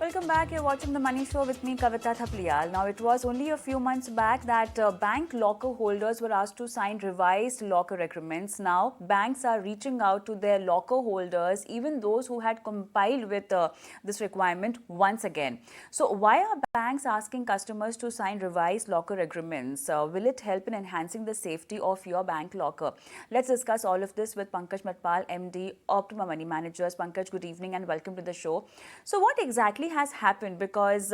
Welcome back. You're watching The Money Show with me, Kavita Thapliyal. Now, it was only a few months back that bank locker holders were asked to sign revised locker agreements. Now, banks are reaching out to their locker holders, even those who had complied with this requirement once again. So, why are banks asking customers to sign revised locker agreements? Will it help in enhancing the safety of your bank locker? Let's discuss all of this with Pankaj Mathpal, MD, Optima Money Managers. Pankaj, good evening and welcome to the show. So, what exactly has happened? Because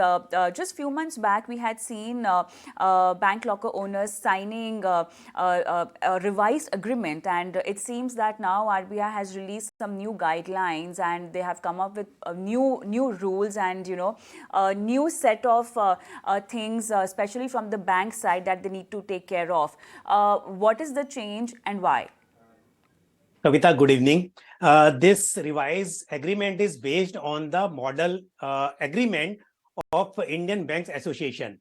just few months back we had seen bank locker owners signing a revised agreement, and it seems that now RBI has released some new guidelines and they have come up with new rules and a new set of things, especially from the bank side, that they need to take care of. What is the change and why? Kavita, good evening. This revised agreement is based on the model agreement of Indian Banks Association.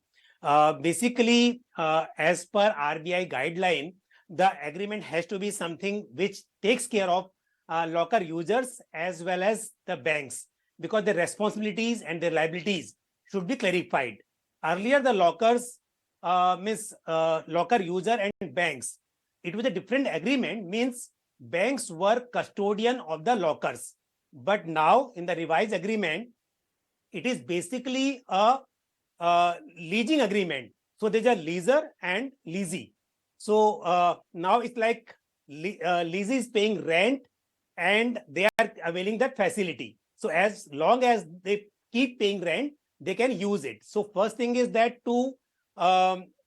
Basically, as per RBI guideline, the agreement has to be something which takes care of locker users as well as the banks, because the responsibilities and their liabilities should be clarified. Earlier, the lockers means locker user and banks. It was a different agreement, means banks were custodian of the lockers. But now in the revised agreement, it is basically a leasing agreement. So there's a leaser and leasee. So now it's like leasee is paying rent and they are availing that facility. So as long as they keep paying rent, they can use it. So first thing is that to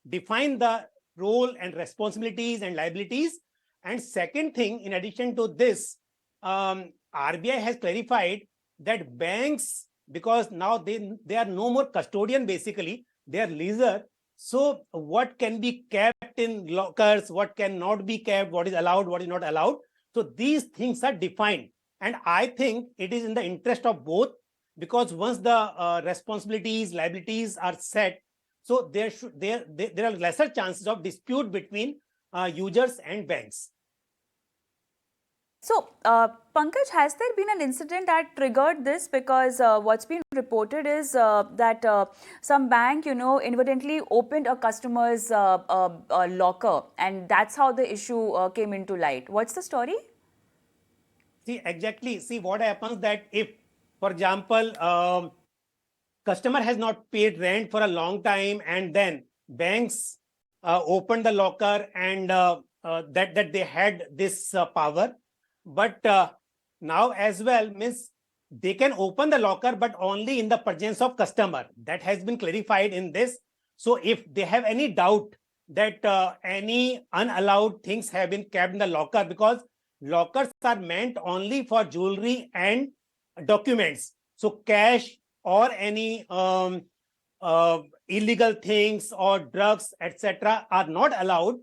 define the role and responsibilities and liabilities. And second thing, in addition to this, RBI has clarified that banks, because now they are no more custodian, basically, they are leaser. So what can be kept in lockers, what cannot be kept, what is allowed, what is not allowed. So these things are defined. And I think it is in the interest of both, because once the responsibilities, liabilities are set, so there are lesser chances of dispute between users and banks. So, Pankaj, has there been an incident that triggered this? Because what's been reported is that some bank, inadvertently opened a customer's locker, and that's how the issue came into light. What's the story? See, exactly. See, what happens that if, for example, customer has not paid rent for a long time, and then banks opened the locker and that they had this power. But now as well, means they can open the locker, but only in the presence of customer. That has been clarified in this. So if they have any doubt that any unallowed things have been kept in the locker, because lockers are meant only for jewelry and documents. So cash or any illegal things or drugs, etc., are not allowed.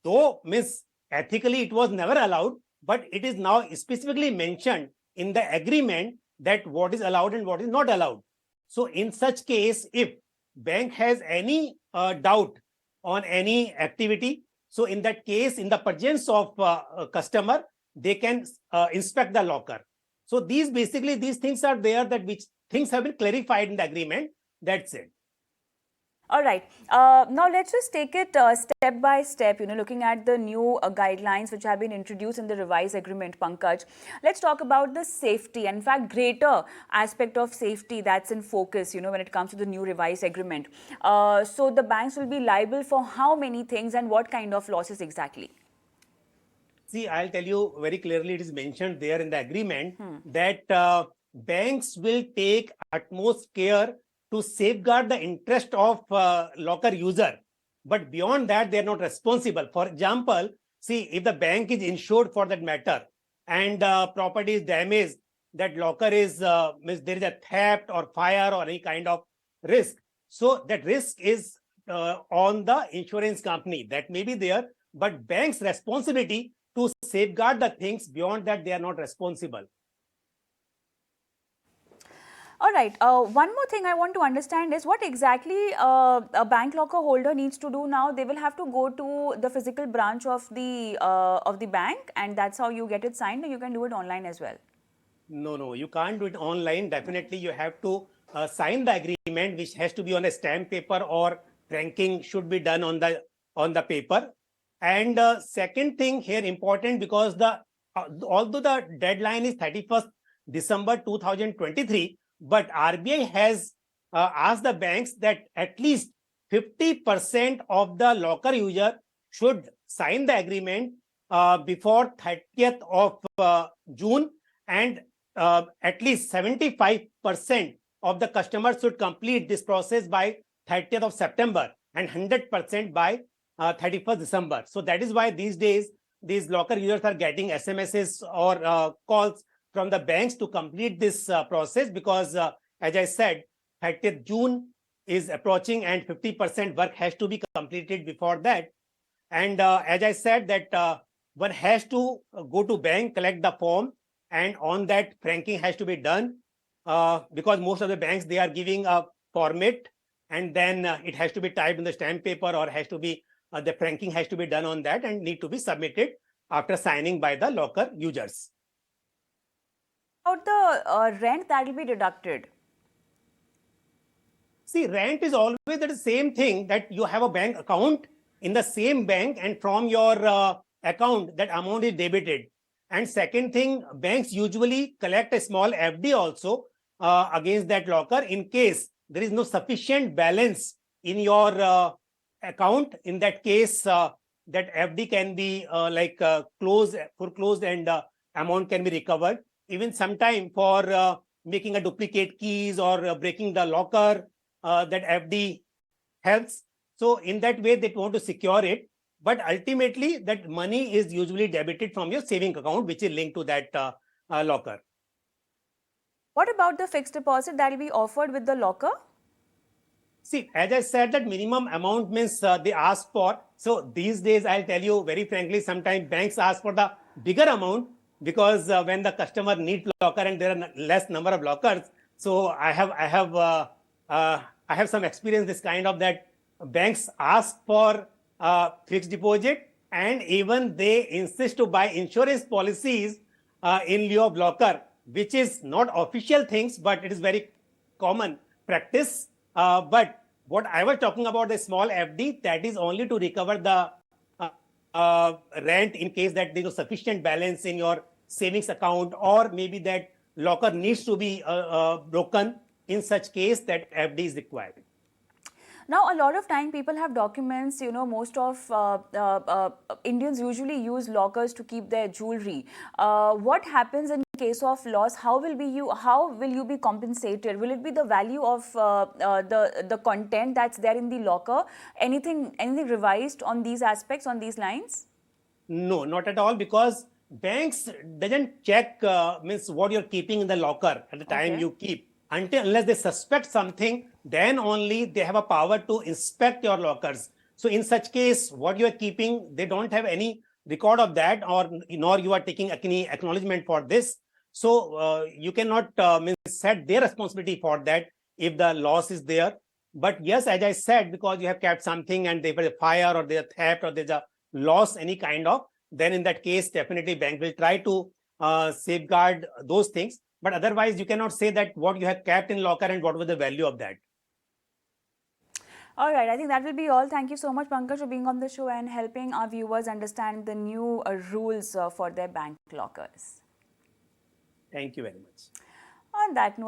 Though, means ethically it was never allowed, but it is now specifically mentioned in the agreement that what is allowed and what is not allowed. So in such case, if bank has any doubt on any activity, so in that case, in the presence of a customer, they can inspect the locker. So these things are there, that which things have been clarified in the agreement. That's it. All right. Now let's just take it step by step, looking at the new guidelines which have been introduced in the revised agreement, Pankaj. Let's talk about the safety, and in fact, greater aspect of safety that's in focus, when it comes to the new revised agreement. So the banks will be liable for how many things and what kind of losses exactly? See, I'll tell you very clearly, it is mentioned there in the agreement that banks will take utmost care to safeguard the interest of locker user. But beyond that, they are not responsible. For example, see, if the bank is insured for that matter and property is damaged, that locker is, means there is a theft or fire or any kind of risk. So that risk is on the insurance company. That may be there, but bank's responsibility to safeguard the things, beyond that, they are not responsible. All right. One more thing I want to understand is what exactly a bank locker holder needs to do now. They will have to go to the physical branch of the bank, and that's how you get it signed. Or you can do it online as well. No, you can't do it online. Definitely, you have to sign the agreement, which has to be on a stamp paper, or franking should be done on the paper. And second thing here important, because the although the deadline is 31st December 2023, but RBI has asked the banks that at least 50% of the locker user should sign the agreement before 30th of June, and at least 75% of the customers should complete this process by 30th of September and 100% by 31st December. So that is why these days these locker users are getting SMSs or calls from the banks to complete this process, because as I said, 30th June is approaching and 50% work has to be completed before that. And as I said that one has to go to bank, collect the form, and on that franking has to be done, because most of the banks, they are giving a format, and then it has to be typed in the stamp paper, or has to be the franking has to be done on that and need to be submitted after signing by the locker users. About the rent that will be deducted? See, rent is always the same thing, that you have a bank account in the same bank, and from your account that amount is debited. And second thing, banks usually collect a small FD also against that locker, in case there is no sufficient balance in your account. In that case, that FD can be foreclosed, and amount can be recovered. Even sometime for making a duplicate keys or breaking the locker, that FD helps. So in that way, they want to secure it. But ultimately, that money is usually debited from your saving account, which is linked to that locker. What about the fixed deposit that will be offered with the locker? See, as I said, that minimum amount means they ask for. So these days, I'll tell you very frankly, sometimes banks ask for the bigger amount, because when the customer needs locker and there are less number of lockers. So I have some experience this kind of, that banks ask for fixed deposit, and even they insist to buy insurance policies in lieu of locker, which is not official things, but it is very common practice. But what I was talking about, the small FD, that is only to recover the rent in case that there is sufficient balance in your savings account, or maybe that locker needs to be broken. In such case, that FD is required. Now, a lot of time people have documents, most of Indians usually use lockers to keep their jewelry. What happens in case of loss? How will you be compensated? Will it be the value of the content that's there in the locker? Anything revised on these aspects, on these lines? No, not at all, because banks doesn't check means what you're keeping in the locker at the time you keep. Unless they suspect something, then only they have a power to inspect your lockers. So in such case, what you are keeping, they don't have any record of that, or nor you are taking any acknowledgement for this. So you cannot set their responsibility for that if the loss is there. But yes, as I said, because you have kept something and there was a fire or there's a theft or there's a loss any kind of, then in that case, definitely bank will try to safeguard those things. But otherwise, you cannot say that what you have kept in locker and what was the value of that. All right, I think that will be all. Thank you so much, Pankaj, for being on the show and helping our viewers understand the new rules for their bank lockers. Thank you very much. On that note,